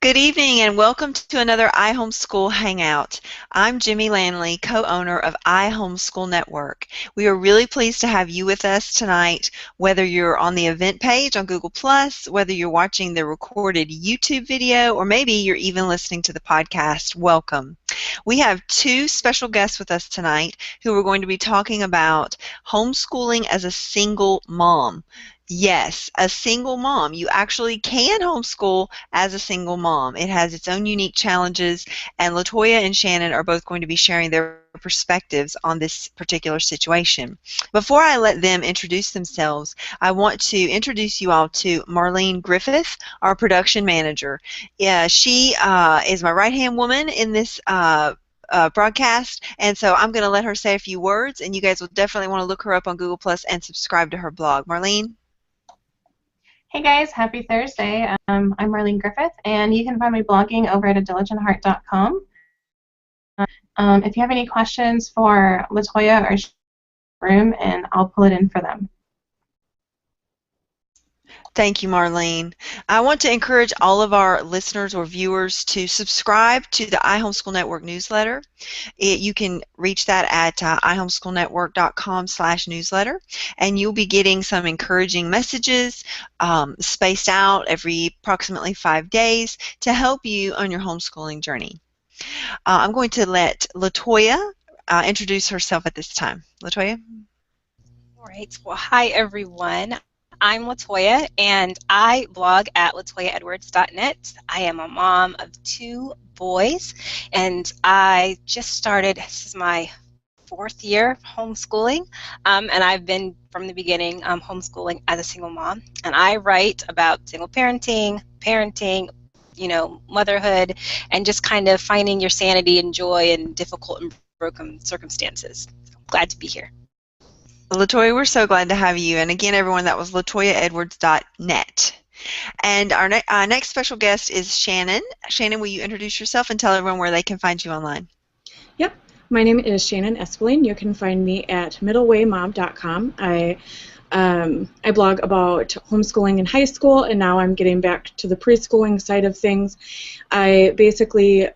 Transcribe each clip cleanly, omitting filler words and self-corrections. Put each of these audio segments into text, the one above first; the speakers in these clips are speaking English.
Good evening and welcome to another iHomeschool Hangout. I'm Jimmy Lanley, co-owner of iHomeschool Network. We are really pleased to have you with us tonight, whether you're on the event page on Google+, whether you're watching the recorded YouTube video, or maybe you're even listening to the podcast. Welcome. We have two special guests with us tonight who are going to be talking about homeschooling as a single mom. Yes, a single mom. You actually can homeschool as a single mom. It has its own unique challenges, and LaToya and Shannon are both going to be sharing their perspectives on this particular situation. Before I let them introduce themselves, I want to introduce you all to Marlene Griffith, our production manager. She is my right-hand woman in this broadcast, and so I'm going to let her say a few words, and you guys will definitely want to look her up on Google Plus and subscribe to her blog. Marlene? Hey guys, happy Thursday. I'm Marlene Griffith, and you can find me blogging over at adiligent.heart.com. If you have any questions for LaToya or room, and I'll pull it in for them. Thank you, Marlene. I want to encourage all of our listeners or viewers to subscribe to the iHomeschool Network newsletter. You can reach that at ihomeschoolnetwork.com/newsletter, and you'll be getting some encouraging messages spaced out every approximately 5 days to help you on your homeschooling journey. I'm going to let LaToya introduce herself at this time. LaToya? All right. Well, hi, everyone. I'm LaToya, and I blog at LaToyaEdwards.net. I am a mom of 2 boys, and I just started, this is my 4th year of homeschooling, and I've been, from the beginning, homeschooling as a single mom. And I write about single parenting, motherhood, and just kind of finding your sanity and joy in difficult and broken circumstances. So, glad to be here. LaToya, we're so glad to have you. And again, everyone, that was LaToyaEdwards.net. And our next special guest is Shannon. Shannon, will you introduce yourself and tell everyone where they can find you online? Yep. My name is Shannon Espeline. You can find me at middlewaymom.com. I blog about homeschooling in high school, and now I'm getting back to the preschooling side of things. I basically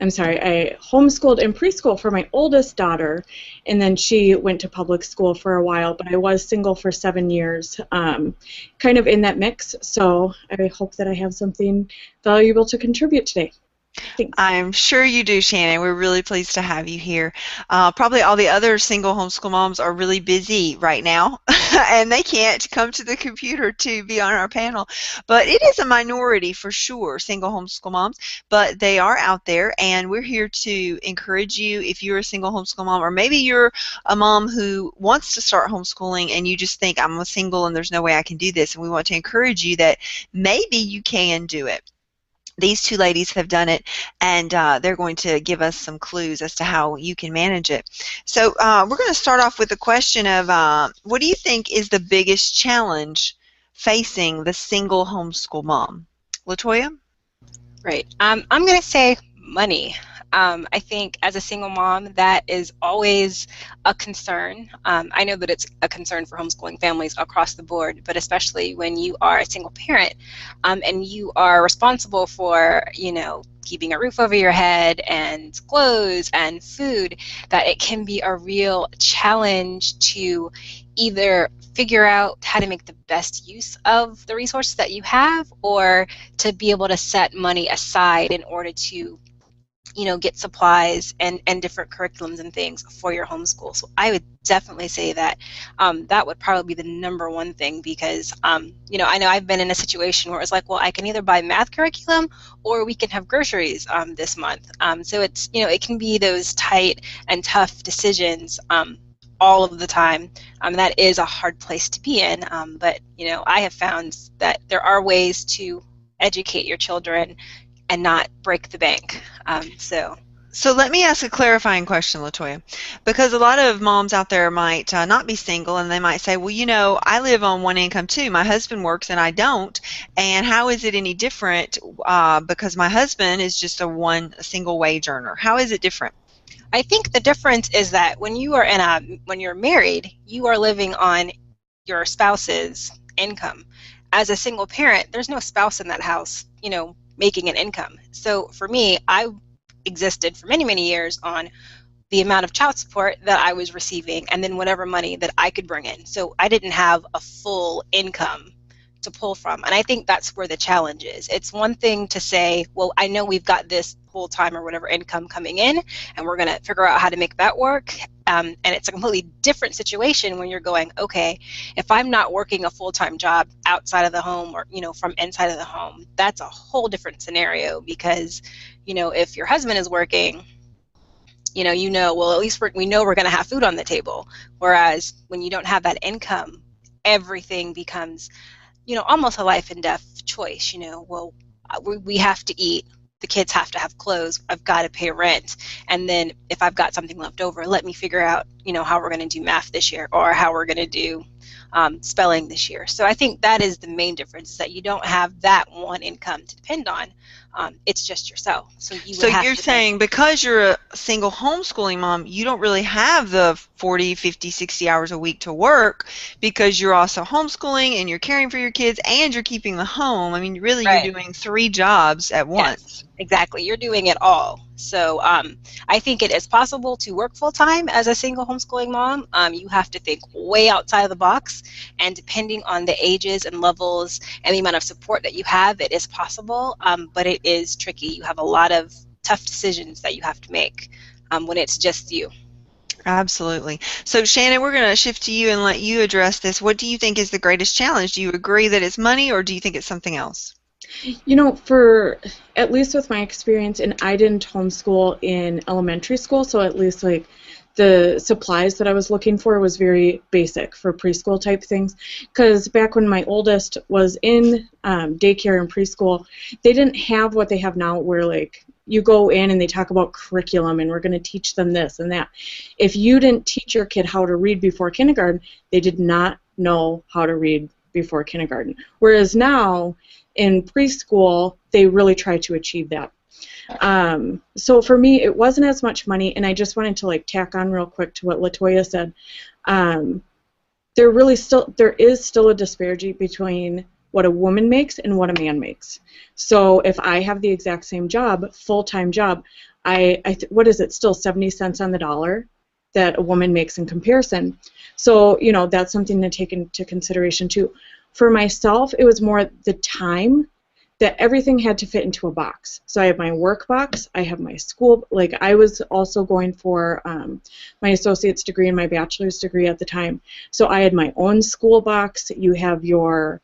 I homeschooled in preschool for my oldest daughter, and then she went to public school for a while, but I was single for 7 years, kind of in that mix, so I hope that I have something valuable to contribute today. Thanks. I'm sure you do, Shannon. We're really pleased to have you here. Probably all the other single homeschool moms are really busy right now, and they can't come to the computer to be on our panel. But it is a minority for sure, single homeschool moms, but they are out there, and we're here to encourage you if you're a single homeschool mom, or maybe you're a mom who wants to start homeschooling and you just think, I'm a single and there's no way I can do this, and we want to encourage you that maybe you can do it. These two ladies have done it, and they're going to give us some clues as to how you can manage it. So we're going to start off with the question of what do you think is the biggest challenge facing the single homeschool mom? LaToya? Right. I'm going to say money. I think as a single mom, that is always a concern. I know that it's a concern for homeschooling families across the board, but especially when you are a single parent and you are responsible for, keeping a roof over your head and clothes and food, that it can be a real challenge to either figure out how to make the best use of the resources that you have, or to be able to set money aside in order to get supplies and different curriculums and things for your homeschool. So I would definitely say that that would probably be the #1 thing, because I know I've been in a situation where it's like, well, I can either buy math curriculum or we can have groceries this month. So it's, it can be those tight and tough decisions all of the time. That is a hard place to be in, but I have found that there are ways to educate your children and not break the bank. So let me ask a clarifying question, LaToya, because a lot of moms out there might not be single, and they might say, well, I live on one income too. My husband works and I don't, and how is it any different because my husband is just a single wage earner? How is it different? I think the difference is that when you're married, you are living on your spouse's income. as a single parent, there's no spouse in that house, you know, making an income. So for me, I existed for many, many years on the amount of child support that I was receiving and then whatever money that I could bring in. So I didn't have a full income to pull from. And I think that's where the challenge is. It's one thing to say, well, I know we've got this full-time or whatever income coming in, and we're going to figure out how to make that work. And it's a completely different situation when you're going, okay, if I'm not working a full-time job outside of the home or, you know, from inside of the home, that's a whole different scenario because, you know, if your husband is working, well, at least we know we're going to have food on the table. Whereas when you don't have that income, everything becomes, you know, almost a life and death choice. You know, well, we have to eat. The kids have to have clothes. I've got to pay rent. And then if I've got something left over, let me figure out, you know, how we're going to do math this year or how we're going to do spelling this year. So I think that is the main difference, is that you don't have that one income to depend on. It's just yourself. So you're saying because you're a single homeschooling mom, you don't really have the 40, 50, 60 hours a week to work because you're also homeschooling and you're caring for your kids and you're keeping the home. I mean, really, right. You're doing 3 jobs at once. Yes, exactly. You're doing it all. So I think it is possible to work full-time as a single homeschooling mom. You have to think way outside of the box, and depending on the ages and levels and the amount of support that you have, it is possible, but it is tricky. You have a lot of tough decisions that you have to make when it's just you. Absolutely. So Shannon, we're going to shift to you and let you address this. What do you think is the greatest challenge? Do you agree that it's money, or do you think it's something else? You know, for at least with my experience, and I didn't homeschool in elementary school, so at least like the supplies that I was looking for was very basic for preschool type things. Because back when my oldest was in daycare and preschool, they didn't have what they have now, where like you go in and they talk about curriculum and we're going to teach them this and that. If you didn't teach your kid how to read before kindergarten, they did not know how to read before kindergarten. Whereas now, in preschool, they really try to achieve that. So for me, it wasn't as much money, and I just wanted to like tack on real quick to what LaToya said. There is still a disparity between what a woman makes and what a man makes. So if I have the exact same job, full-time job, what is it, still 70 cents on the dollar that a woman makes in comparison. So, you know, that's something to take into consideration too. For myself, it was more the time that everything had to fit into a box. So I have my work box, I have my school, like I was also going for my associate's degree and my bachelor's degree at the time. So I had my own school box. You have your,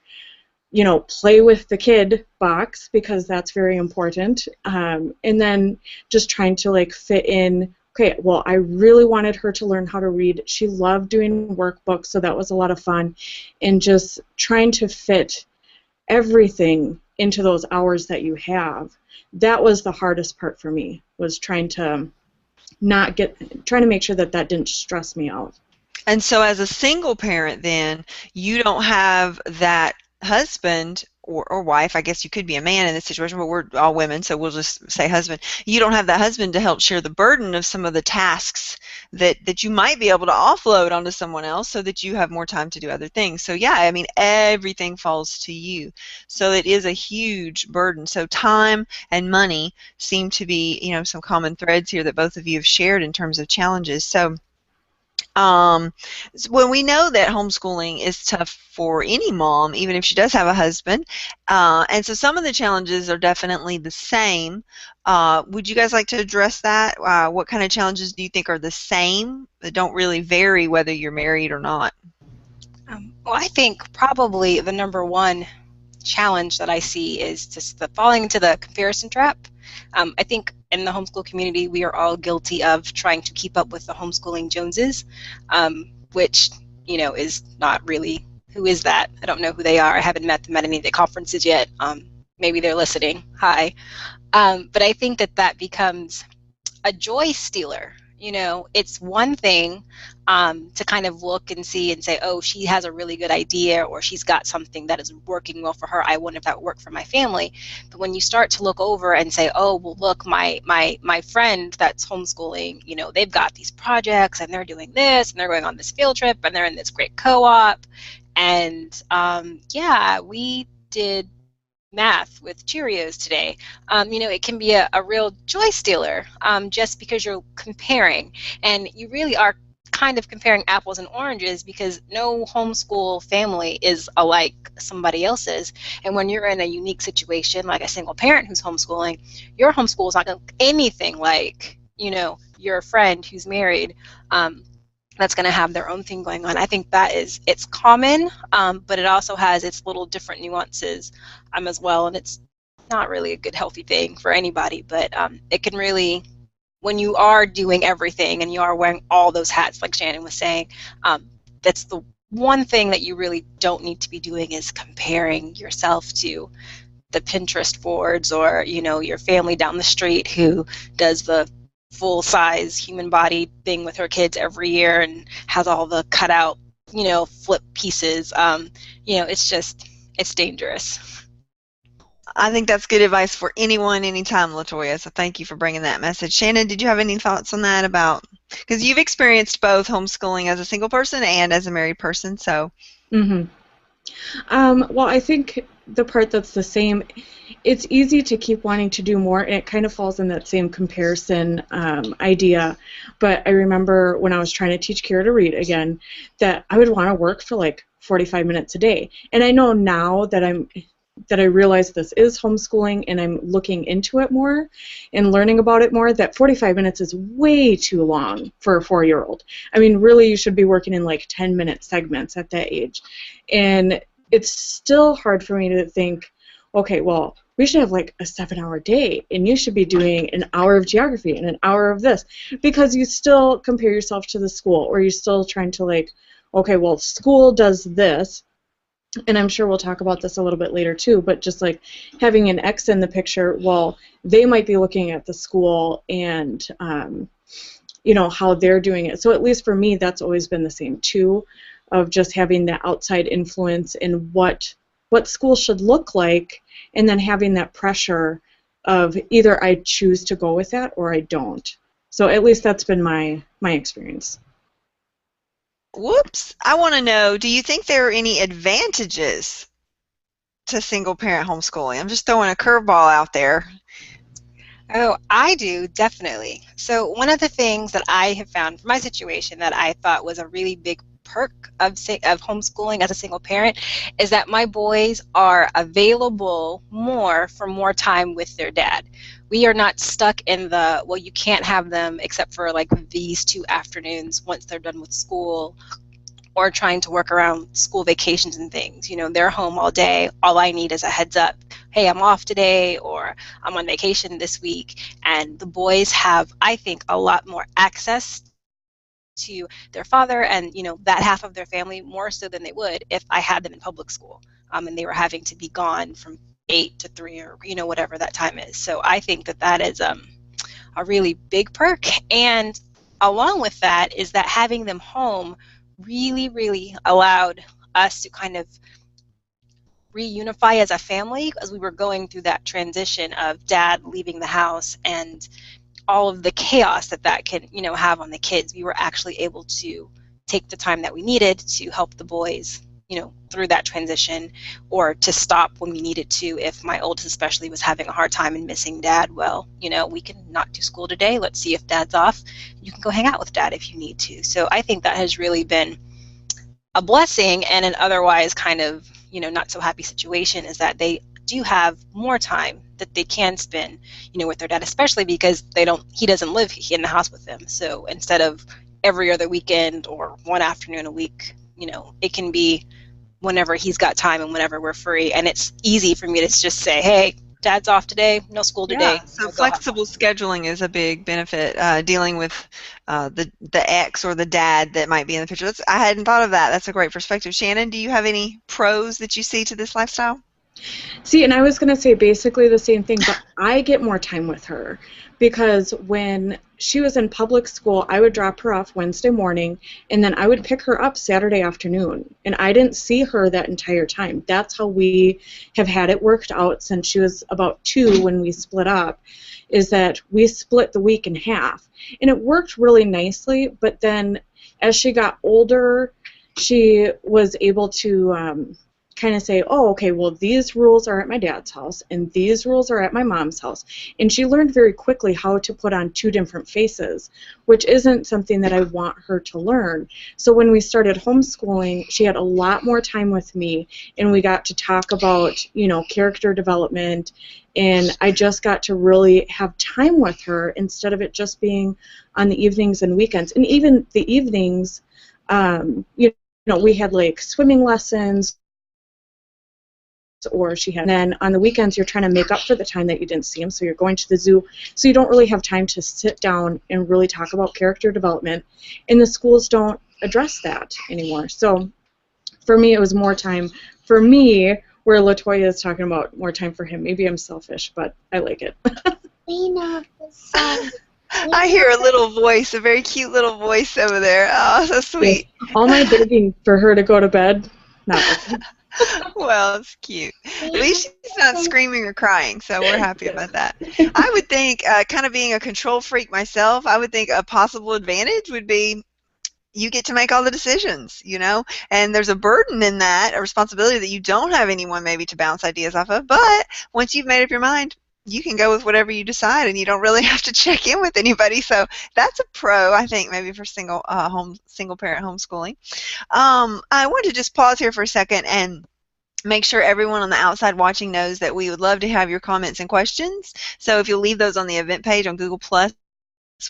you know, play with the kid box, because that's very important. And then just trying to like fit in, okay, well, I really wanted her to learn how to read. She loved doing workbooks, so that was a lot of fun. And just trying to fit everything into those hours that you have, that was the hardest part for me, was trying to make sure that didn't stress me out. And so as a single parent then, you don't have that husband or wife, I guess you could be a man in this situation, but we're all women, so we'll just say husband. You don't have that husband to help share the burden of some of the tasks that you might be able to offload onto someone else so that you have more time to do other things. So yeah, I mean, everything falls to you. So it is a huge burden. So time and money seem to be, you know, some common threads here that both of you have shared in terms of challenges. So when we know that homeschooling is tough for any mom, even if she does have a husband, and so some of the challenges are definitely the same. Would you guys like to address that? What kind of challenges do you think are the same that don't really vary whether you're married or not? Well, I think probably the number one challenge that I see is just the falling into the comparison trap. I think in the homeschool community, we are all guilty of trying to keep up with the homeschooling Joneses, which, you know, is not really, who is that? I don't know who they are. I haven't met them at any of the conferences yet. Maybe they're listening. Hi. But I think that becomes a joy stealer. You know, it's one thing to kind of look and see and say, oh, she has a really good idea, or she's got something that is working well for her. I wonder if that would work for my family. But when you start to look over and say, oh, well, look, my friend that's homeschooling, you know, they've got these projects and they're doing this and they're going on this field trip and they're in this great co-op. And yeah, we did math with Cheerios today. You know, it can be a real joy stealer just because you're comparing, and you really are kind of comparing apples and oranges because no homeschool family is alike somebody else's. And when you're in a unique situation like a single parent who's homeschooling, your homeschool is not going to look anything like, you know, your friend who's married. That's going to have their own thing going on. I think that is, it's common, but it also has its little different nuances as well, and it's not really a good healthy thing for anybody, but it can really, when you are doing everything and you are wearing all those hats like Shannon was saying, that's the one thing that you really don't need to be doing is comparing yourself to the Pinterest boards or, you know, your family down the street who does the full-size human body thing with her kids every year and has all the cutout, you know, flip pieces. You know, it's just, it's dangerous. I think that's good advice for anyone, anytime, LaToya, so thank you for bringing that message. Shannon, did you have any thoughts on that about, because you've experienced both homeschooling as a single person and as a married person, so. Well, I think the part that's the same, it's easy to keep wanting to do more, and it kind of falls in that same comparison idea. But I remember when I was trying to teach Kira to read again, that I would want to work for like 45 minutes a day. And I know now that I realize this is homeschooling and I'm looking into it more and learning about it more, that 45 minutes is way too long for a 4-year-old. I mean, really, you should be working in like 10-minute segments at that age. And it's still hard for me to think, okay, well, we should have like a 7-hour day and you should be doing an hour of geography and an hour of this, because you still compare yourself to the school, or you're still trying to like, okay, well, school does this. And I'm sure we'll talk about this a little bit later too, but just like having an X in the picture, well, they might be looking at the school and, you know, how they're doing it. So at least for me, that's always been the same too, of just having that outside influence in what school should look like, and then having that pressure of either I choose to go with that or I don't. So at least that's been my experience. Whoops. I want to know, do you think there are any advantages to single-parent homeschooling? I'm just throwing a curveball out there. Oh, I do, definitely. So one of the things that I have found for my situation that I thought was a really big perk of homeschooling as a single parent is that my boys are available more for more time with their dad. We are not stuck in the, well, you can't have them except for like these 2 afternoons once they're done with school, or trying to work around school vacations and things. You know, they're home all day. All I need is a heads up. Hey, I'm off today, or I'm on vacation this week. And the boys have, I think, a lot more access to their father and, you know, that half of their family more so than they would if I had them in public school and they were having to be gone from 8 to 3 or, you know, whatever that time is. So I think that that is a really big perk. And along with that is that having them home really allowed us to kind of reunify as a family, as we were going through that transition of dad leaving the house and all of the chaos that can, you know, have on the kids. We were actually able to take the time that we needed to help the boys, you know, through that transition, or to stop when we needed to. If my oldest especially was having a hard time and missing dad, well, you know, we can not do school today. Let's see if dad's off. You can go hang out with dad if you need to. So I think that has really been a blessing, and an otherwise kind of, you know, not so happy situation is that they do have more time that they can spend, you know, with their dad, especially because he doesn't live in the house with them. So instead of every other weekend or one afternoon a week, you know, it can be whenever he's got time and whenever we're free. And it's easy for me to just say, hey, dad's off today, no school today. Yeah, so flexible scheduling is a big benefit, dealing with the ex or the dad that might be in the picture. I hadn't thought of that. That's a great perspective. Shannon, do you have any pros that you see to this lifestyle? See, and I was going to say basically the same thing, but I get more time with her, because when she was in public school, I would drop her off Wednesday morning, and then I would pick her up Saturday afternoon, and I didn't see her that entire time. That's how we have had it worked out since she was about 2 when we split up, is that we split the week in half, and it worked really nicely. But then as she got older, she was able to kind of say, oh, okay, well, these rules are at my dad's house and these rules are at my mom's house. And she learned very quickly how to put on two different faces, which isn't something that I want her to learn. So when we started homeschooling, she had a lot more time with me, and we got to talk about, you know, character development, and I just got to really have time with her instead of it just being on the evenings and weekends. And even the evenings, you know, we had like swimming lessons, or she had, and then on the weekends you're trying to make up for the time that you didn't see him, so you're going to the zoo, so you don't really have time to sit down and really talk about character development, and the schools don't address that anymore. So for me, it was more time for me, where LaToya is talking about more time for him. Maybe I'm selfish, but I like it. We know the song. I hear a little voice, a very cute little voice over there. Oh, so sweet. All my begging for her to go to bed, not working. Well, it's cute. At least she's not screaming or crying, so we're happy about that. I would think, kind of being a control freak myself, I would think a possible advantage would be you get to make all the decisions, you know, and there's a burden in that, a responsibility that you don't have anyone maybe to bounce ideas off of, but once you've made up your mind, you can go with whatever you decide, and you don't really have to check in with anybody. So that's a pro, I think, maybe for single parent homeschooling. I want to just pause here for a second and make sure everyone on the outside watching knows that we would love to have your comments and questions. So if you'll leave those on the event page on Google+,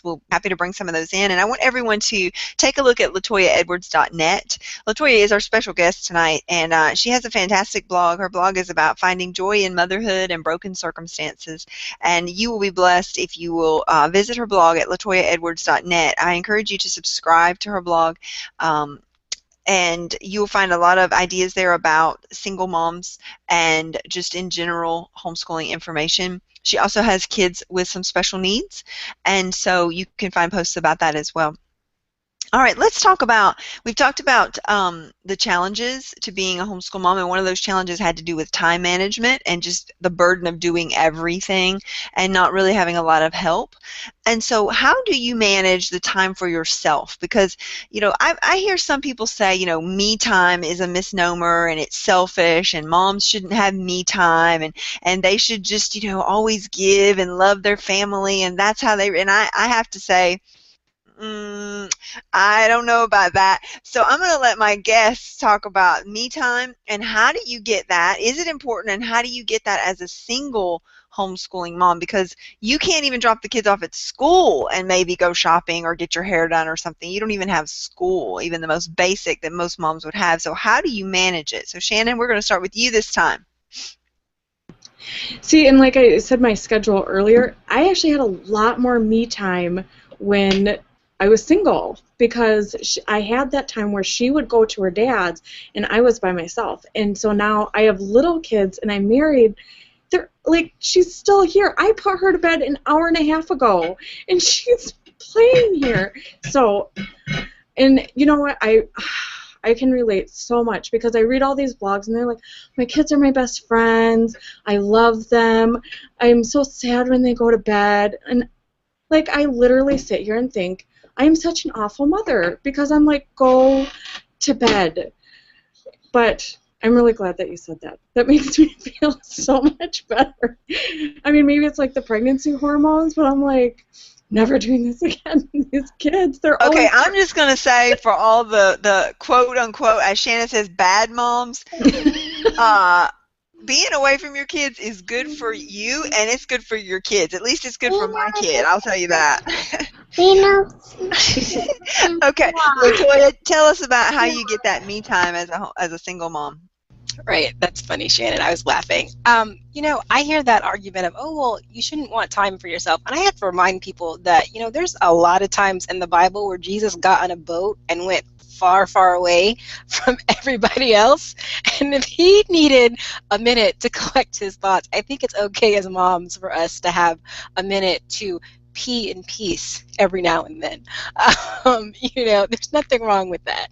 we'll be happy to bring some of those in. And I want everyone to take a look at LaToyaEdwards.net. LaToya is our special guest tonight, and she has a fantastic blog. Her blog is about finding joy in motherhood and broken circumstances. And you will be blessed if you will visit her blog at LaToyaEdwards.net. I encourage you to subscribe to her blog. And you'll find a lot of ideas there about single moms and just in general homeschooling information. She also has kids with some special needs, and so you can find posts about that as well. All right, let's talk about, we've talked about the challenges to being a homeschool mom, and one of those challenges had to do with time management and just the burden of doing everything and not really having a lot of help. And so how do you manage the time for yourself? Because, you know, I hear some people say, you know, me time is a misnomer and it's selfish and moms shouldn't have me time, and they should just, you know, always give and love their family, and that's how they, and I have to say, I don't know about that. So I'm going to let my guests talk about me time and how do you get that? Is it important, and how do you get that as a single homeschooling mom? Because you can't even drop the kids off at school and maybe go shopping or get your hair done or something. You don't even have school, even the most basic that most moms would have. So how do you manage it? So Shannon, we're going to start with you this time. See, and like I said my schedule earlier, I actually had a lot more me time when I was single, because I had that time where she would go to her dad's and I was by myself. And so now I have little kids and I'm married. They're like, she's still here. I put her to bed an hour and a half ago and she's playing here. So, and you know what, I can relate so much, because I read all these blogs and they're like, my kids are my best friends, I love them, I'm so sad when they go to bed. And like, I literally sit here and think, I'm such an awful mother, because I'm like, go to bed. But I'm really glad that you said that. That makes me feel so much better. I mean, maybe it's like the pregnancy hormones, but I'm like, never doing this again. These kids, they're okay. always... I'm just gonna say, for all the quote unquote, as Shannon says, bad moms, being away from your kids is good for you, and it's good for your kids. At least it's good for my kid, I'll tell you that. Okay, LaToya, tell us about how you get that me time as a single mom. Right, that's funny, Shannon. I was laughing. You know, I hear that argument of, oh, well, you shouldn't want time for yourself. And I have to remind people that, you know, there's a lot of times in the Bible where Jesus got on a boat and went far, far away from everybody else. And if he needed a minute to collect his thoughts, I think it's okay as moms for us to have a minute to pee in peace every now and then. You know, there's nothing wrong with that.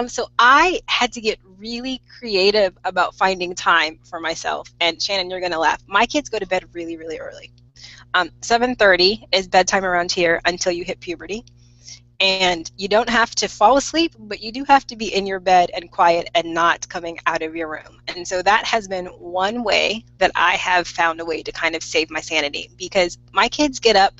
So I had to get really creative about finding time for myself. And Shannon, you're going to laugh. My kids go to bed really, really early. 7:30 is bedtime around here until you hit puberty. And you don't have to fall asleep, but you do have to be in your bed and quiet and not coming out of your room. And so that has been one way that I have found a way to kind of save my sanity, because my kids get up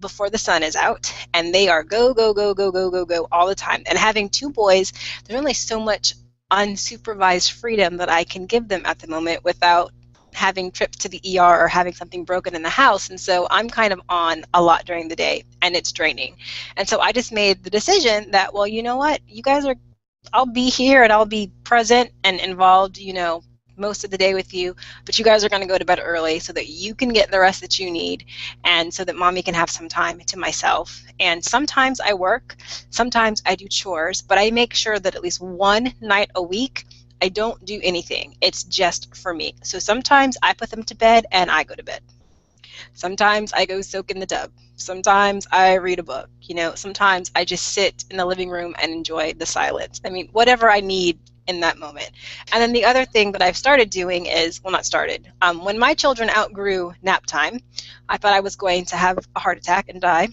before the sun is out and they are go, go, go, go, go, go, go all the time. And having two boys, there's only so much unsupervised freedom that I can give them at the moment without having trips to the ER or having something broken in the house. And so I'm kind of on a lot during the day, and it's draining. And so I just made the decision that, well, you know what, you guys are, I'll be here and I'll be present and involved, you know, most of the day with you, but you guys are going to go to bed early so that you can get the rest that you need, and so that mommy can have some time to myself. And sometimes I work, sometimes I do chores, but I make sure that at least one night a week I don't do anything. It's just for me. So sometimes I put them to bed and I go to bed. Sometimes I go soak in the tub. Sometimes I read a book. You know, sometimes I just sit in the living room and enjoy the silence. I mean, whatever I need in that moment. And then the other thing that I've started doing is, well, not started, when my children outgrew nap time, I thought I was going to have a heart attack and die,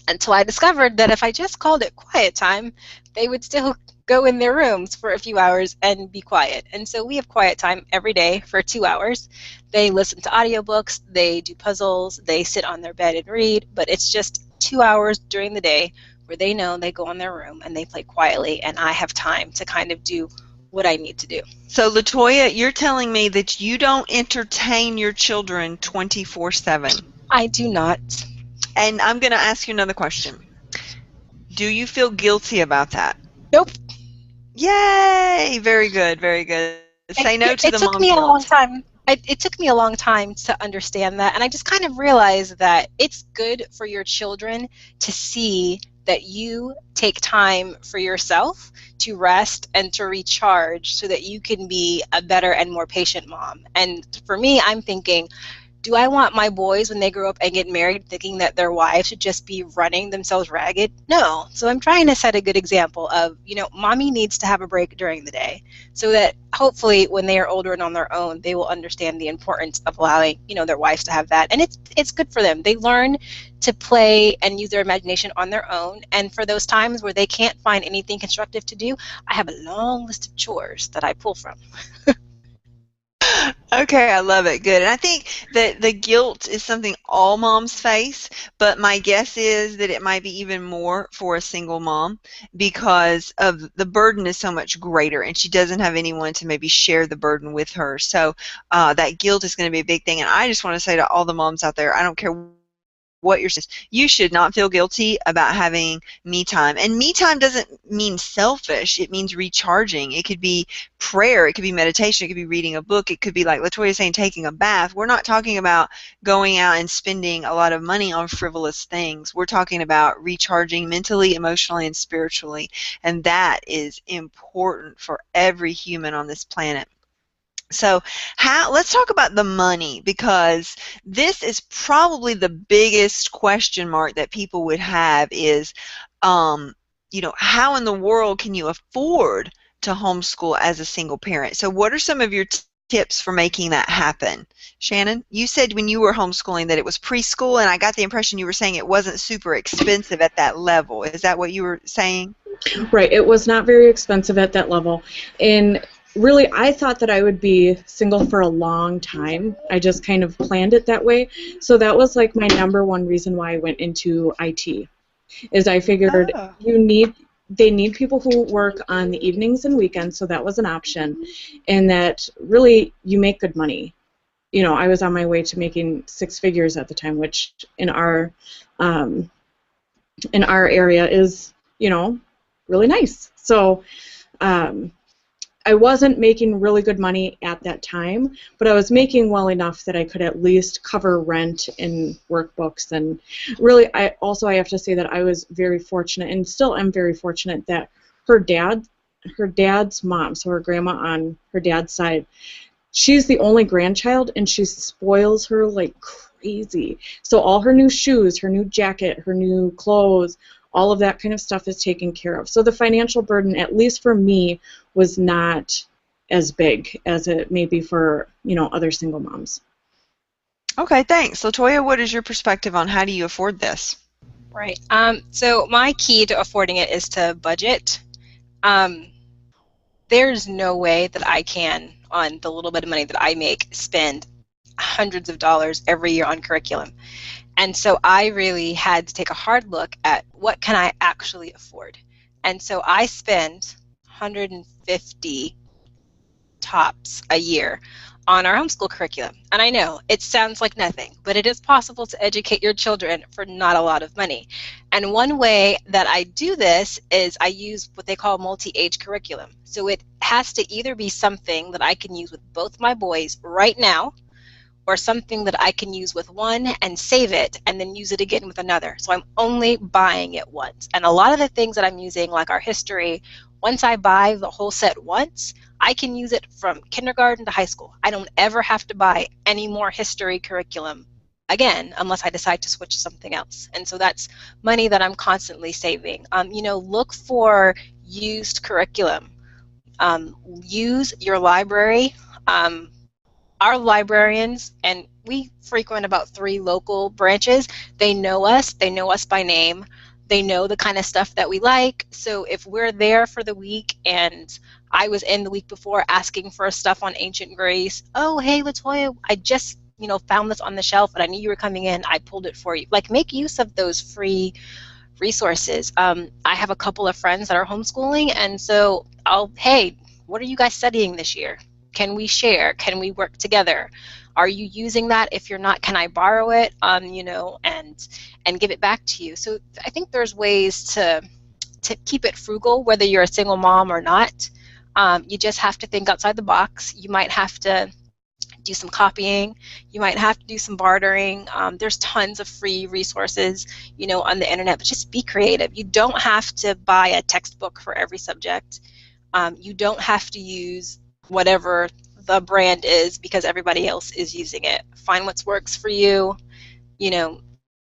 until I discovered that if I just called it quiet time, they would still go in their rooms for a few hours and be quiet. And so we have quiet time every day for 2 hours. They listen to audiobooks, they do puzzles, they sit on their bed and read, but it's just 2 hours during the day where they know they go in their room and they play quietly, and I have time to kind of do what I need to do. So, LaToya, you're telling me that you don't entertain your children 24/7. I do not. And I'm going to ask you another question. Do you feel guilty about that? Nope. Yay! Very good, very good. Say no to the mom guilt. It took me a long time. It took me a long time to understand that, and I just kind of realized that it's good for your children to see that you take time for yourself to rest and to recharge so that you can be a better and more patient mom. And for me, I'm thinking, do I want my boys, when they grow up and get married, thinking that their wives should just be running themselves ragged? No. So I'm trying to set a good example of, you know, mommy needs to have a break during the day, so that hopefully when they are older and on their own, they will understand the importance of allowing, you know, their wives to have that. And it's good for them. They learn to play and use their imagination on their own. And for those times where they can't find anything constructive to do, I have a long list of chores that I pull from. Okay, I love it. Good. And I think that the guilt is something all moms face, but my guess is that it might be even more for a single mom, because of the burden is so much greater, and she doesn't have anyone to maybe share the burden with her. So that guilt is going to be a big thing. And I just want to say to all the moms out there, I don't care what you're saying, you should not feel guilty about having me time. And me time doesn't mean selfish. It means recharging. It could be prayer. It could be meditation. It could be reading a book. It could be, like LaToya saying, taking a bath. We're not talking about going out and spending a lot of money on frivolous things. We're talking about recharging mentally, emotionally, and spiritually. And that is important for every human on this planet. So let's talk about the money, because this is probably the biggest question mark that people would have is, you know, how in the world can you afford to homeschool as a single parent? So what are some of your tips for making that happen? Shannon, you said when you were homeschooling that it was preschool, and I got the impression you were saying it wasn't super expensive at that level. Is that what you were saying? Right. It was not very expensive at that level. And really, I thought that I would be single for a long time. I just kind of planned it that way. So that was like my number one reason why I went into IT, is I figured they need people who work on the evenings and weekends, so that was an option, and that really you make good money. You know, I was on my way to making 6 figures at the time, which in our area is, you know, really nice. So I wasn't making really good money at that time, but I was making well enough that I could at least cover rent and workbooks. And really, I have to say that I was very fortunate, and still am very fortunate, that her dad's mom, so her grandma on her dad's side, she's the only grandchild, and she spoils her like crazy. So all her new shoes, her new jacket, her new clothes, all of that kind of stuff is taken care of. So the financial burden, at least for me, was not as big as it may be for, you know, other single moms. Okay, thanks. LaToya, what is your perspective on how do you afford this? Right. So my key to affording it is to budget. Um, there's no way that I can, on the little bit of money that I make, spend hundreds of dollars every year on curriculum. And so I really had to take a hard look at what can I actually afford. And so I spend 150 tops a year on our homeschool curriculum. And I know it sounds like nothing, but it is possible to educate your children for not a lot of money. And one way that I do this is I use what they call multi-age curriculum. So it has to either be something that I can use with both my boys right now, or something that I can use with one and save it and then use it again with another. So I'm only buying it once. And a lot of the things that I'm using, like our history, once I buy the whole set once, I can use it from kindergarten to high school. I don't ever have to buy any more history curriculum again unless I decide to switch to something else. And so that's money that I'm constantly saving. Look for used curriculum. Use your library. Our librarians, and we frequent about 3 local branches, they know us by name, they know the kind of stuff that we like. So if we're there for the week and I was in the week before asking for stuff on ancient Greece, oh hey LaToya, I just found this on the shelf and I knew you were coming in, I pulled it for you. Like, make use of those free resources. I have a couple of friends that are homeschooling, and so hey, what are you guys studying this year? Can we share? Can we work together? Are you using that? If you're not, can I borrow it? And give it back to you. So I think there's ways to keep it frugal, whether you're a single mom or not. You just have to think outside the box. You might have to do some copying. You might have to do some bartering. There's tons of free resources, on the internet. But just be creative. You don't have to buy a textbook for every subject. You don't have to use whatever the brand is because everybody else is using it. Find what works for you,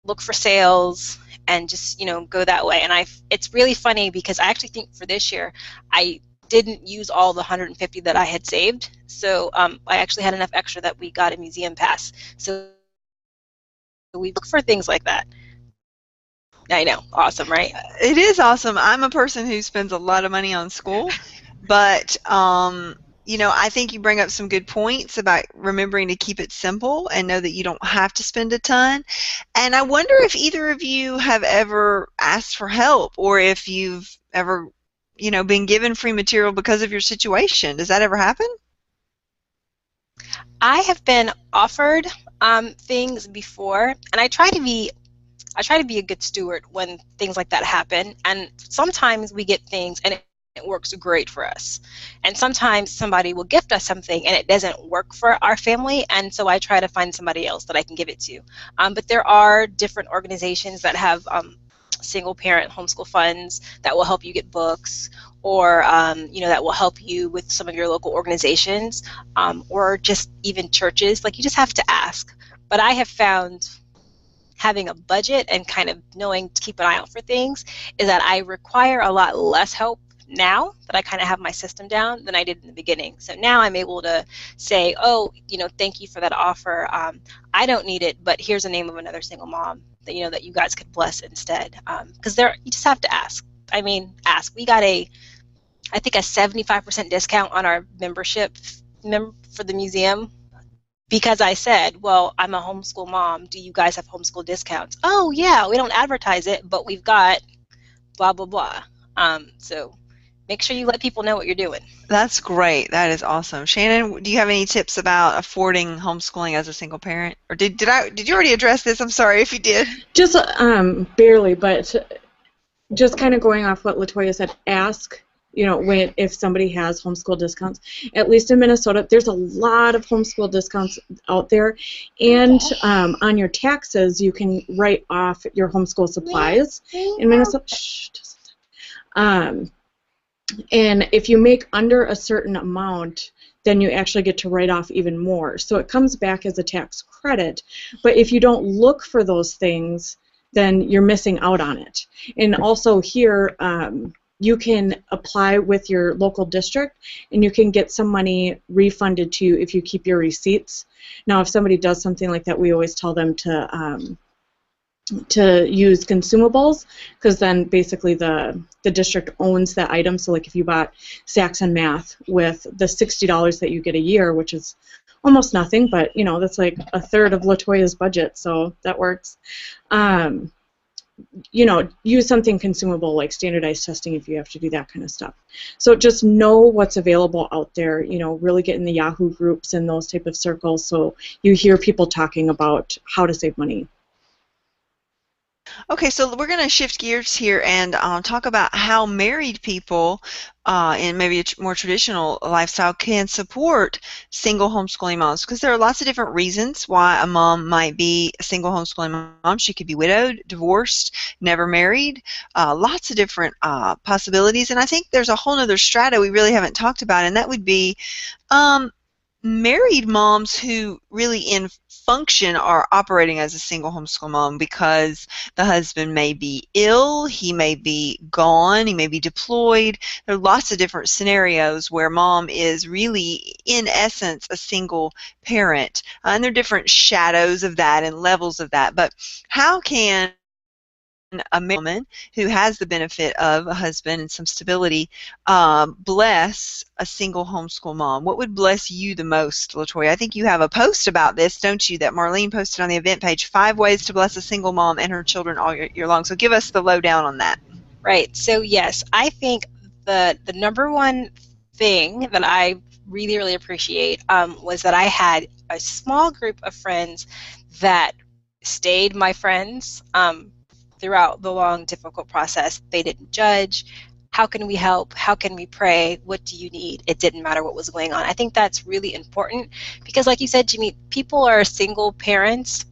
look for sales, and just, go that way. And it's really funny because I actually think for this year, I didn't use all the 150 that I had saved. So I actually had enough extra that we got a museum pass. So we look for things like that. I know, awesome, right? It is awesome. I'm a person who spends a lot of money on school, but I think you bring up some good points about remembering to keep it simple and know that you don't have to spend a ton. And I wonder if either of you have ever asked for help, or if you've ever, been given free material because of your situation. Does that ever happen? I have been offered things before, and I try to be a good steward when things like that happen. And sometimes we get things and it works great for us, and sometimes somebody will gift us something and it doesn't work for our family, and so I try to find somebody else that I can give it to. But there are different organizations that have single parent homeschool funds that will help you get books, or that will help you with some of your local organizations, or just even churches. Like, you just have to ask. But I have found having a budget and kind of knowing to keep an eye out for things is that I require a lot less help now that I kind of have my system down than I did in the beginning. So now I'm able to say, oh, thank you for that offer. I don't need it, but here's the name of another single mom that that you guys could bless instead. Because you just have to ask. I mean, ask. We got I think a 75% discount on our membership for the museum, because I said, well, I'm a homeschool mom. Do you guys have homeschool discounts? Oh yeah, we don't advertise it, but we've got blah blah blah. So make sure you let people know what you're doing. That's great. That is awesome. Shannon, do you have any tips about affording homeschooling as a single parent? Or did you already address this? I'm sorry if you did. Just barely, but just kind of going off what LaToya said, ask, if somebody has homeschool discounts. At least in Minnesota, there's a lot of homeschool discounts out there. And on your taxes, you can write off your homeschool supplies in Minnesota. Shh, just a second. And if you make under a certain amount, then you actually get to write off even more. So it comes back as a tax credit. But if you don't look for those things, then you're missing out on it. And also here, you can apply with your local district, and you can get some money refunded to you if you keep your receipts. Now, if somebody does something like that, we always tell them to to use consumables, because then basically the district owns that item. So like if you bought Sax and Math with the $60 that you get a year, which is almost nothing, but you know, that's like a third of LaToya's budget, so that works. You know, use something consumable like standardized testing if you have to do that kind of stuff. So just know what's available out there, you know, really get in the Yahoo groups and those type of circles so you hear people talking about how to save money. Okay, so we're going to shift gears here and talk about how married people in maybe a more traditional lifestyle can support single homeschooling moms, because there are lots of different reasons why a mom might be a single homeschooling mom. She could be widowed, divorced, never married, lots of different possibilities. And I think there's a whole other strata we really haven't talked about, and that would be married moms who really in function are operating as a single homeschool mom because the husband may be ill, he may be gone, he may be deployed. There are lots of different scenarios where mom is really in essence a single parent, and there are different shadows of that and levels of that. But how can a woman who has the benefit of a husband and some stability bless a single homeschool mom? What would bless you the most, LaToya? I think you have a post about this, don't you, that Marlene posted on the event page, 5 ways to bless a single mom and her children all year long. So give us the lowdown on that. Right. So yes, I think the number one thing that I really, really appreciate was that I had a small group of friends that stayed my friends throughout the long, difficult process. They didn't judge. How can we help? How can we pray? What do you need? It didn't matter what was going on. I think that's really important because, like you said, Jimmy, people are single parents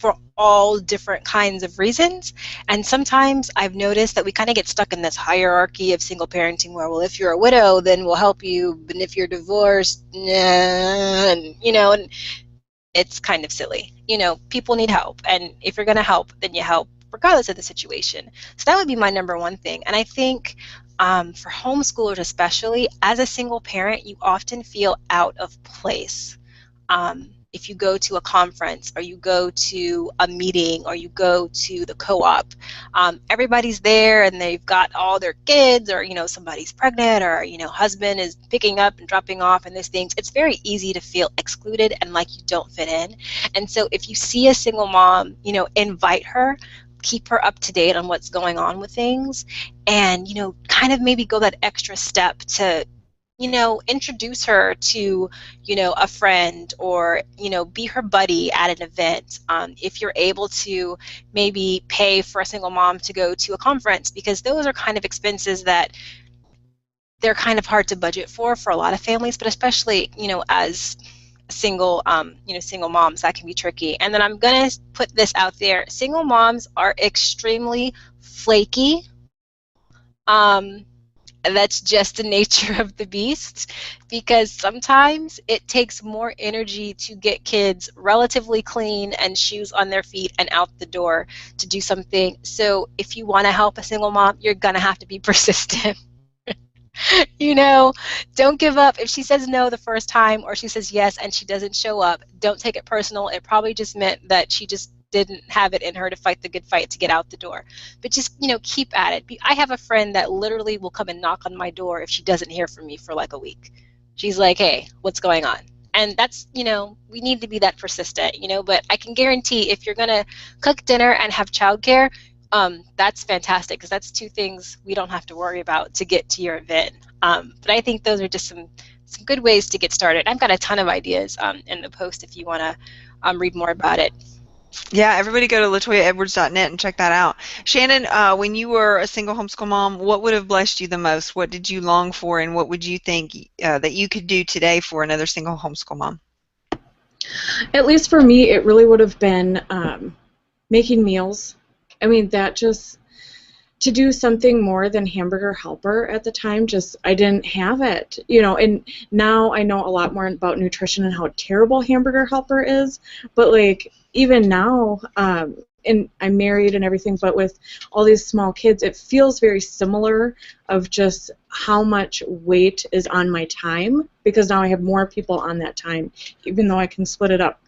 for all different kinds of reasons. And sometimes I've noticed that we kind of get stuck in this hierarchy of single parenting where, well, if you're a widow, then we'll help you. And if you're divorced, nah, and, you know, and it's kind of silly. You know, people need help. And if you're going to help, then you help regardless of the situation. So that would be my number one thing. And I think for homeschoolers especially, as a single parent, you often feel out of place. If you go to a conference or you go to a meeting or you go to the co-op, everybody's there and they've got all their kids, or, you know, somebody's pregnant, or, you know, husband is picking up and dropping off and these things. It's very easy to feel excluded and like you don't fit in. And so if you see a single mom, you know, invite her, keep her up to date on what's going on with things, and, you know, kind of maybe go that extra step to, you know, introduce her to, you know, a friend, or, you know, be her buddy at an event. If you're able to maybe pay for a single mom to go to a conference, because those are kind of expenses that they're kind of hard to budget for a lot of families, but especially, you know, as single, you know, single moms, that can be tricky. And then I'm gonna put this out there: single moms are extremely flaky. That's just the nature of the beast, because sometimes it takes more energy to get kids relatively clean and shoes on their feet and out the door to do something. So if you want to help a single mom, you're gonna have to be persistent. You know, don't give up. If she says no the first time, or she says yes and she doesn't show up, don't take it personal. It probably just meant that she just didn't have it in her to fight the good fight to get out the door. But just, you know, keep at it. I have a friend that literally will come and knock on my door if she doesn't hear from me for like a week. She's like, hey, what's going on? And that's, you know, we need to be that persistent, you know, but I can guarantee if you're going to cook dinner and have childcare, that's fantastic, because that's 2 things we don't have to worry about to get to your event. But I think those are just some good ways to get started. I've got a ton of ideas in the post if you want to read more about it. Yeah, everybody go to LaToyaEdwards.net and check that out. Shannon, when you were a single homeschool mom, what would have blessed you the most? What did you long for, and what would you think that you could do today for another single homeschool mom? At least for me, it really would have been making meals. I mean, that just, to do something more than hamburger helper at the time, just, I didn't have it, you know. And now I know a lot more about nutrition and how terrible hamburger helper is, but like even now, and I'm married and everything, but with all these small kids, it feels very similar of just how much weight is on my time, because now I have more people on that time, even though I can split it up.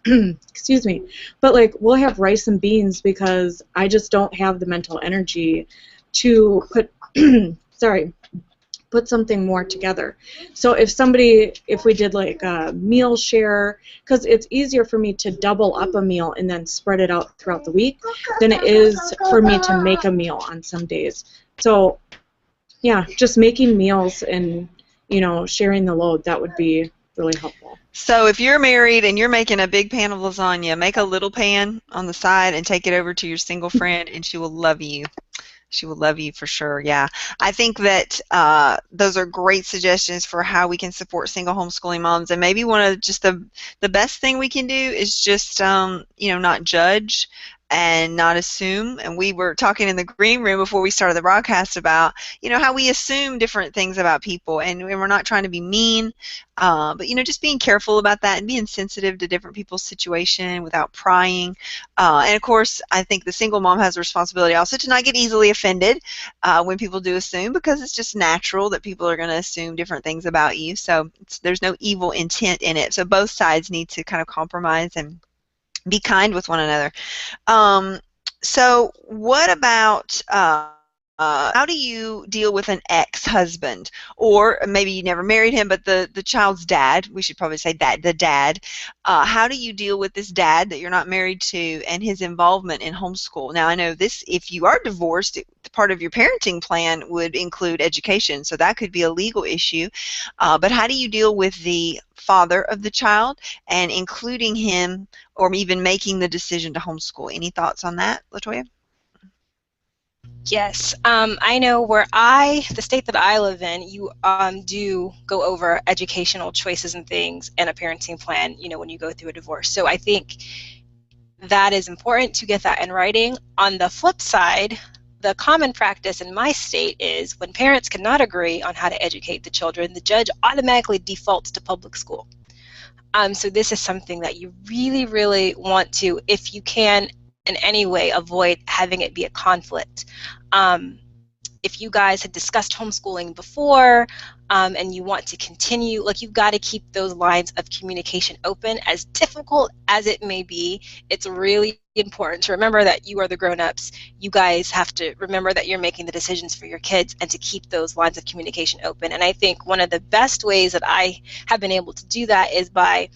Excuse me. But like, we'll have rice and beans because I just don't have the mental energy to put, sorry, put something more together. So if we did like a meal share, because it's easier for me to double up a meal and then spread it out throughout the week than it is for me to make a meal on some days. So yeah, just making meals and, you know, sharing the load, that would be really helpful. So if you're married and you're making a big pan of lasagna, make a little pan on the side and take it over to your single friend, and she will love you. She will love you for sure, yeah. I think that those are great suggestions for how we can support single homeschooling moms. And maybe one of just the best thing we can do is just, you know, not judge and not assume. And we were talking in the green room before we started the broadcast about, you know, how we assume different things about people. And we're not trying to be mean, but, you know, just being careful about that and being sensitive to different people's situation without prying. And, of course, I think the single mom has a responsibility also to not get easily offended when people do assume, because it's just natural that people are going to assume different things about you. So there's no evil intent in it. So both sides need to kind of compromise and be kind with one another. So what about how do you deal with an ex-husband, or maybe you never married him, but the child's dad? We should probably say that the dad. How do you deal with this dad that you're not married to and his involvement in homeschool? Now I know this. If you are divorced, part of your parenting plan would include education, so that could be a legal issue. But how do you deal with the father of the child and including him, or even making the decision to homeschool? Any thoughts on that, LaToya? Yes, I know the state that I live in, you do go over educational choices and things and a parenting plan, you know, when you go through a divorce. So I think that is important to get that in writing. On the flip side, the common practice in my state is when parents cannot agree on how to educate the children, the judge automatically defaults to public school. So this is something that you really, really want to, if you can in any way, avoid having it be a conflict. If you guys had discussed homeschooling before and you want to continue, like, you've got to keep those lines of communication open. As difficult as it may be, it's really important to remember that you are the grown-ups. You guys have to remember that you're making the decisions for your kids, and to keep those lines of communication open. And I think one of the best ways that I have been able to do that is by,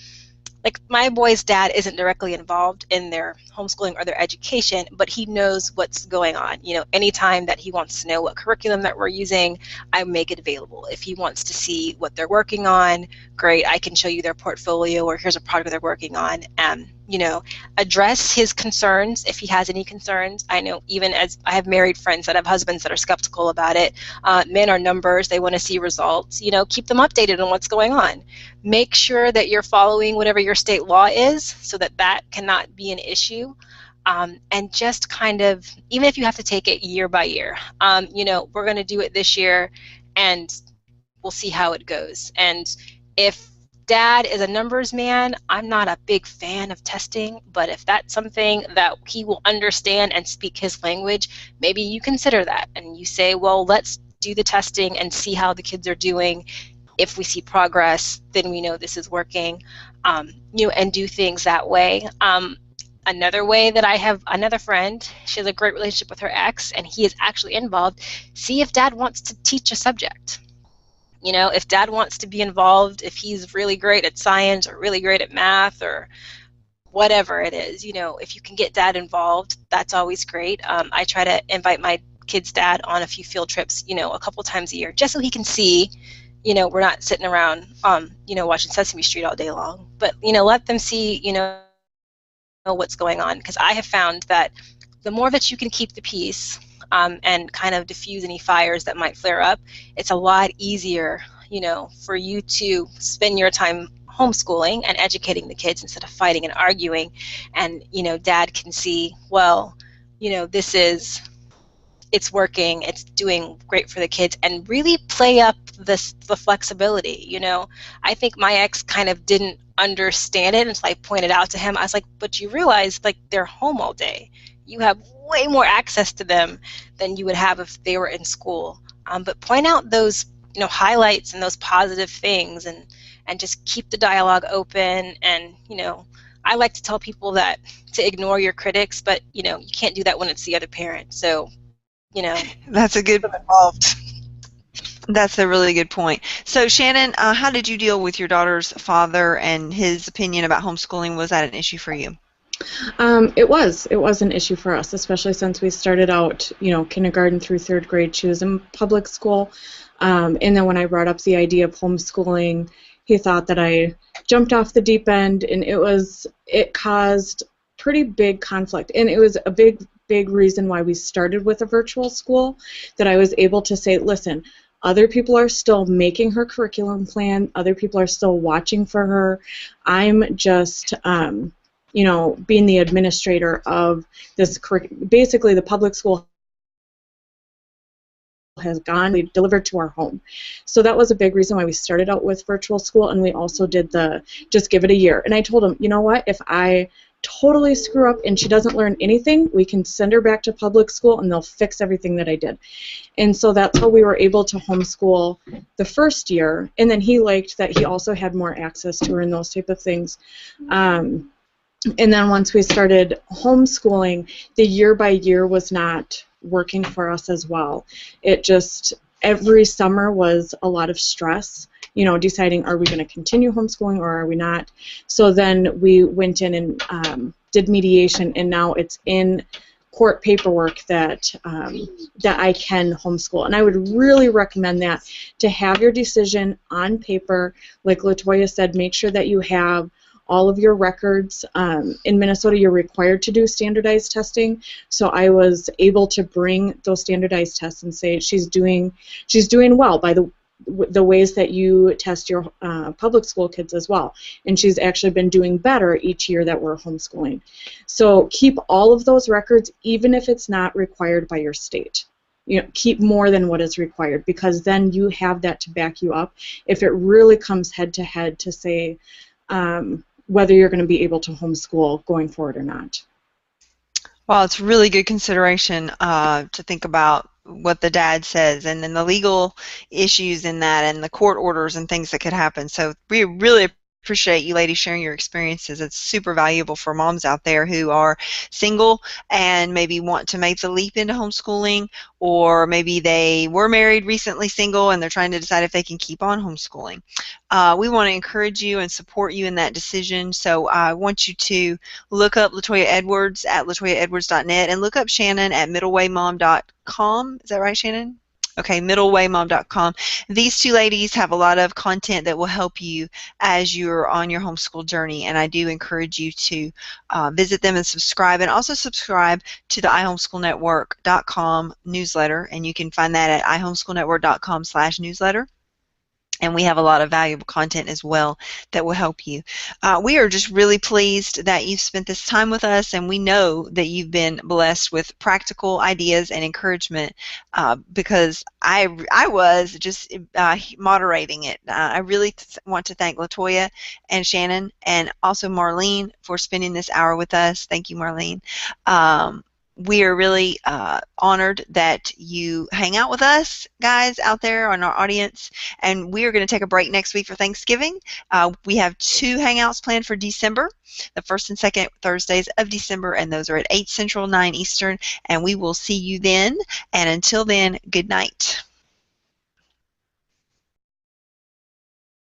like, my boy's dad isn't directly involved in their homeschooling or their education, but he knows what's going on. You know, anytime that he wants to know what curriculum that we're using, I make it available. If he wants to see what they're working on, great, I can show you their portfolio, or here's a project they're working on. You know, address his concerns if he has any concerns. I know, even as I have married friends that have husbands that are skeptical about it. Men are numbers, they want to see results. You know, keep them updated on what's going on. Make sure that you're following whatever your state law is, so that that cannot be an issue. And just kind of, even if you have to take it year by year, you know, we're going to do it this year and we'll see how it goes. And if dad is a numbers man, I'm not a big fan of testing, but if that's something that he will understand and speak his language, maybe you consider that and you say, well, let's do the testing and see how the kids are doing. If we see progress, then we know this is working, you know, and do things that way. Another way that I have another friend, she has a great relationship with her ex, and he is actually involved. See if dad wants to teach a subject. You know, if dad wants to be involved, if he's really great at science or really great at math or whatever it is, you know, if you can get dad involved, that's always great. I try to invite my kid's dad on a few field trips, you know, a couple times a year, just so he can see, you know, we're not sitting around, you know, watching Sesame Street all day long, but, you know, let them see, you know what's going on. Because I have found that the more that you can keep the peace and kind of diffuse any fires that might flare up, it's a lot easier, you know, for you to spend your time homeschooling and educating the kids instead of fighting and arguing. And, you know, dad can see, well, you know, it's working, it's doing great for the kids, and really play up the flexibility. You know, I think my ex kind of didn't understand it until I pointed out to him. I was like, but you realize, like, they're home all day. you have way more access to them than you would have if they were in school. But point out those, highlights and those positive things, and just keep the dialogue open. And, I like to tell people that to ignore your critics, but, you can't do that when it's the other parent. So, That's a good. That's a really good point. So, Shannon, how did you deal with your daughter's father and his opinion about homeschooling? Was that an issue for you? It was an issue for us, especially since we started out, kindergarten through third grade. She was in public school, and then when I brought up the idea of homeschooling, he thought that I jumped off the deep end, and it caused pretty big conflict, and it was a big reason why we started with a virtual school, that I was able to say, listen, other people are still making her curriculum plan, other people are still watching for her. I'm just being the administrator of this. Basically, the public school has gone, we delivered to our home. So that was a big reason why we started out with virtual school, and we also did just give it a year. And I told him, you know what, if I totally screw up and she doesn't learn anything, we can send her back to public school and they'll fix everything that I did. And so that's how we were able to homeschool the first year. And then he liked that he also had more access to her and those type of things. And then once we started homeschooling, the year by year was not working for us as well. It just, every summer was a lot of stress, deciding, are we going to continue homeschooling or are we not? So then we went in and did mediation, and now it's in court paperwork that I can homeschool. And I would really recommend that, to have your decision on paper. Like LaToya said, make sure that you have all of your records. In Minnesota, you're required to do standardized testing. So I was able to bring those standardized tests and say she's doing well by the ways that you test your public school kids as well. And she's actually been doing better each year that we're homeschooling. So keep all of those records, even if it's not required by your state. Keep more than what is required, because then you have that to back you up if it really comes head to head to say whether you're going to be able to homeschool going forward or not. Well, it's really good consideration to think about what the dad says, and then the legal issues in that, and the court orders and things that could happen. So we really appreciate you ladies sharing your experiences. It's super valuable for moms out there who are single and maybe want to make the leap into homeschooling, or maybe they were married, recently single, and they're trying to decide if they can keep on homeschooling. We want to encourage you and support you in that decision. So I want you to look up LaToya Edwards at LaToyaEdwards.net, and look up Shannon at middlewaymom.com. Is that right, Shannon? Okay, middlewaymom.com. These two ladies have a lot of content that will help you as you're on your homeschool journey, and I do encourage you to visit them and subscribe, and also subscribe to the iHomeschoolNetwork.com newsletter, and you can find that at iHomeschoolNetwork.com/newsletter. And we have a lot of valuable content as well that will help you. We are just really pleased that you've spent this time with us, and we know that you've been blessed with practical ideas and encouragement, because I was just moderating it. I really want to thank LaToya and Shannon, and also Marlene, for spending this hour with us. Thank you, Marlene. We are really honored that you hang out with us, guys, out there on our audience. And we are going to take a break next week for Thanksgiving. We have 2 Hangouts planned for December, the 1st and 2nd Thursdays of December, and those are at 8 Central, 9 Eastern. And we will see you then. And until then, good night.